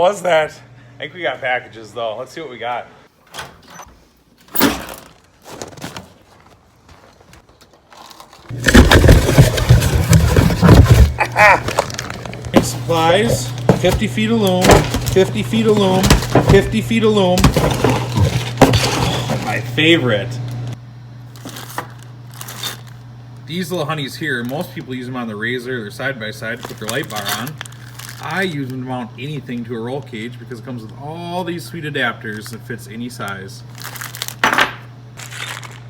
was that? I think we got packages though. Let's see what we got. Supplies, 50 feet of loom, 50 feet of loom, 50 feet of loom. My favorite. These little honeys here, most people use them on the razor or side by side to put their light bar on. I use them to mount anything to a roll cage because it comes with all these sweet adapters that fits any size.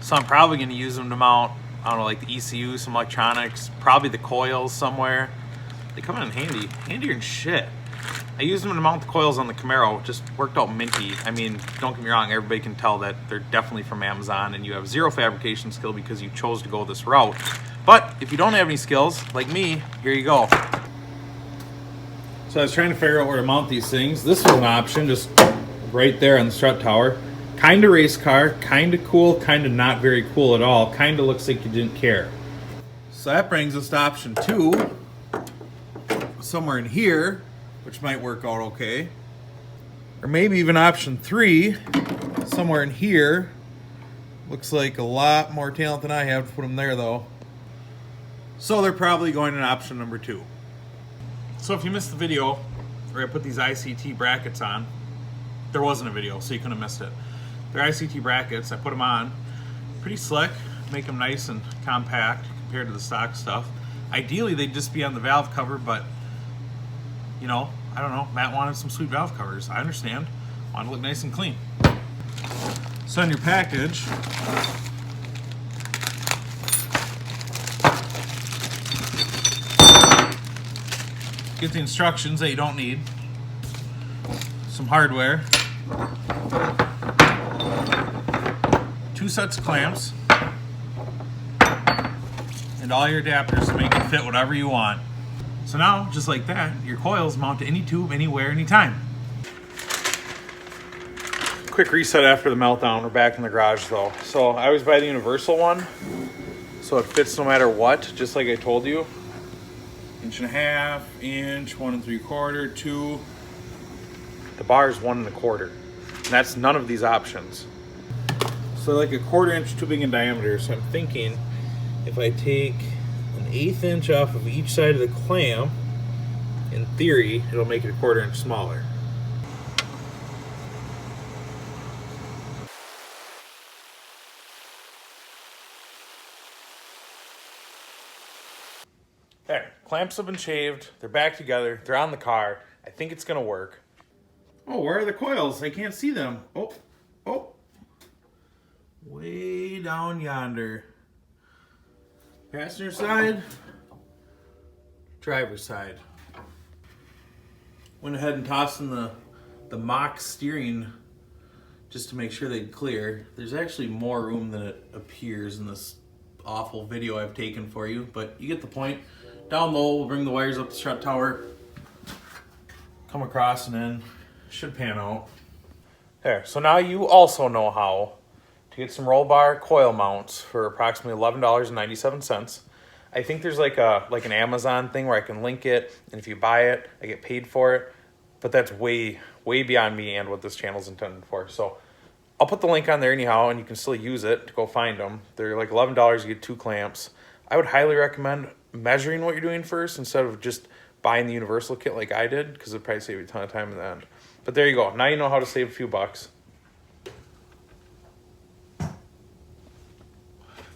So I'm probably going to use them to mount, I don't know, like the ECU, some electronics, probably the coils somewhere. They come in handy, handier than shit. I used them to mount the coils on the Camaro, just worked out minty. I mean, don't get me wrong, everybody can tell that they're definitely from Amazon and you have zero fabrication skill because you chose to go this route. But if you don't have any skills, like me, here you go. So I was trying to figure out where to mount these things. This was an option, just right there on the strut tower. Kind of race car, kind of cool, kind of not very cool at all. Kind of looks like you didn't care. So that brings us to option 2. Somewhere in here, which might work out okay. Or maybe even option 3, somewhere in here. Looks like a lot more talent than I have to put them there though. So they're probably going in option number 2. So if you missed the video where I put these ICT brackets on, there wasn't a video, so you couldn't have missed it. They're ICT brackets, I put them on. Pretty slick, make them nice and compact compared to the stock stuff. Ideally they'd just be on the valve cover, but you know, I don't know, Matt wanted some sweet valve covers. I understand. Want to look nice and clean. So in your package, get the instructions that you don't need. Some hardware. 2 sets of clamps. And all your adapters to make it fit whatever you want. So now, just like that, your coils mount to any tube, anywhere, anytime. Quick reset after the meltdown. We're back in the garage though. So I always buy the universal one, so it fits no matter what, just like I told you. 1.5 inch, 1 3/4, 2. The bar is 1 1/4, and that's none of these options. So like a 1/4 inch tubing in diameter. So I'm thinking if I take 1/8 inch off of each side of the clamp, in theory, it'll make it 1/4 inch smaller. There, clamps have been shaved, they're back together, they're on the car. I think it's gonna work. Oh, where are the coils? I can't see them. Oh, way down yonder. Passenger side, driver's side. Went ahead and tossed in the mock steering just to make sure they'd clear. There's actually more room than it appears in this awful video I've taken for you, but you get the point. Down low, we'll bring the wires up the strut tower, come across and in. Should pan out. There, so now you also know how to get some roll bar coil mounts for approximately $11.97. I think there's like an Amazon thing where I can link it, and if you buy it, I get paid for it. But that's way beyond me and what this channel's intended for. So I'll put the link on there anyhow, and you can still use it to go find them. They're like $11, you get 2 clamps. I would highly recommend measuring what you're doing first instead of just buying the universal kit like I did, because it'll probably save you a ton of time in the end. But there you go. Now you know how to save a few bucks.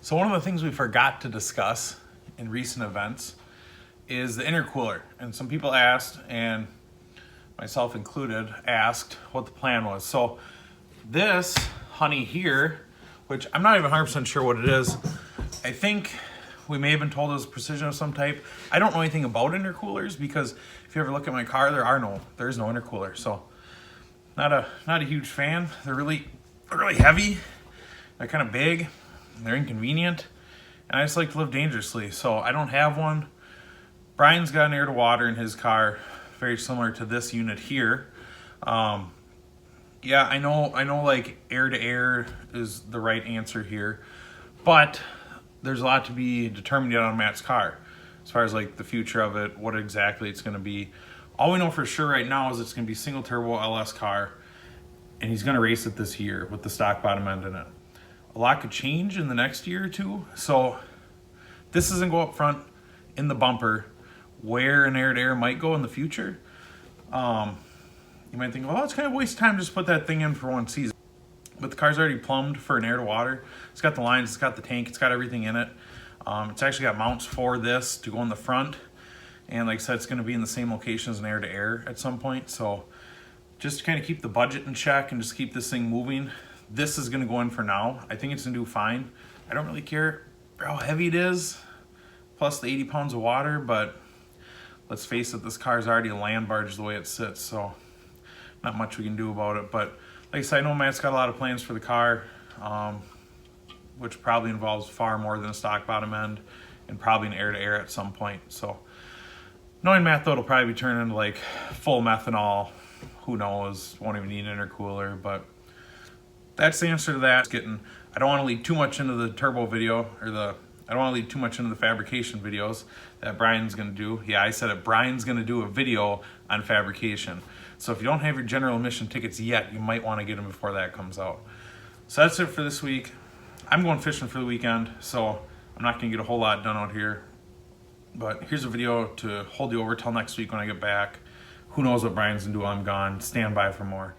So one of the things we forgot to discuss in recent events is the intercooler. And some people asked, and myself included, asked what the plan was. So this honey here, which I'm not even 100% sure what it is, I think we may have been told it was precision of some type. I don't know anything about intercoolers because if you ever look at my car, there is no intercooler. So not a huge fan. They're really heavy. They're kind of big. They're inconvenient. And I just like to live dangerously. So I don't have one. Brian's got an air to water in his car, very similar to this unit here. Yeah, I know like air to air is the right answer here, but there's a lot to be determined yet on Matt's car as far as like the future of it, what exactly it's going to be. All we know for sure right now is it's going to be single turbo LS car, and he's going to race it this year with the stock bottom end in it. A lot could change in the next year or two, so this doesn't go up front in the bumper where an air-to-air might go in the future. You might think, well, it's kind of a waste of time to just put that thing in for one season. But the car's already plumbed for an air-to-water. It's got the lines, it's got the tank, it's got everything in it. It's actually got mounts for this to go in the front. And like I said, it's going to be in the same location as an air-to-air at some point. So just to kind of keep the budget in check and just keep this thing moving, this is going to go in for now. I think it's going to do fine. I don't really care how heavy it is, plus the 80 pounds of water, but let's face it, this car's already a land barge the way it sits, so not much we can do about it. But like I said, I know Matt's got a lot of plans for the car, which probably involves far more than a stock bottom end and probably an air-to-air at some point. So knowing Matt, though, it'll probably be turning into like full methanol. Who knows? Won't even need an intercooler, but that's the answer to that. I don't want to lead too much into the turbo video, or I don't want to lead too much into the fabrication videos that Brian's going to do. Yeah, I said it. Brian's going to do a video on fabrication. So if you don't have your general admission tickets yet, you might want to get them before that comes out. So that's it for this week. I'm going fishing for the weekend, so I'm not going to get a whole lot done out here. But here's a video to hold you over till next week when I get back. Who knows what Brian's going to do while I'm gone. Stand by for more.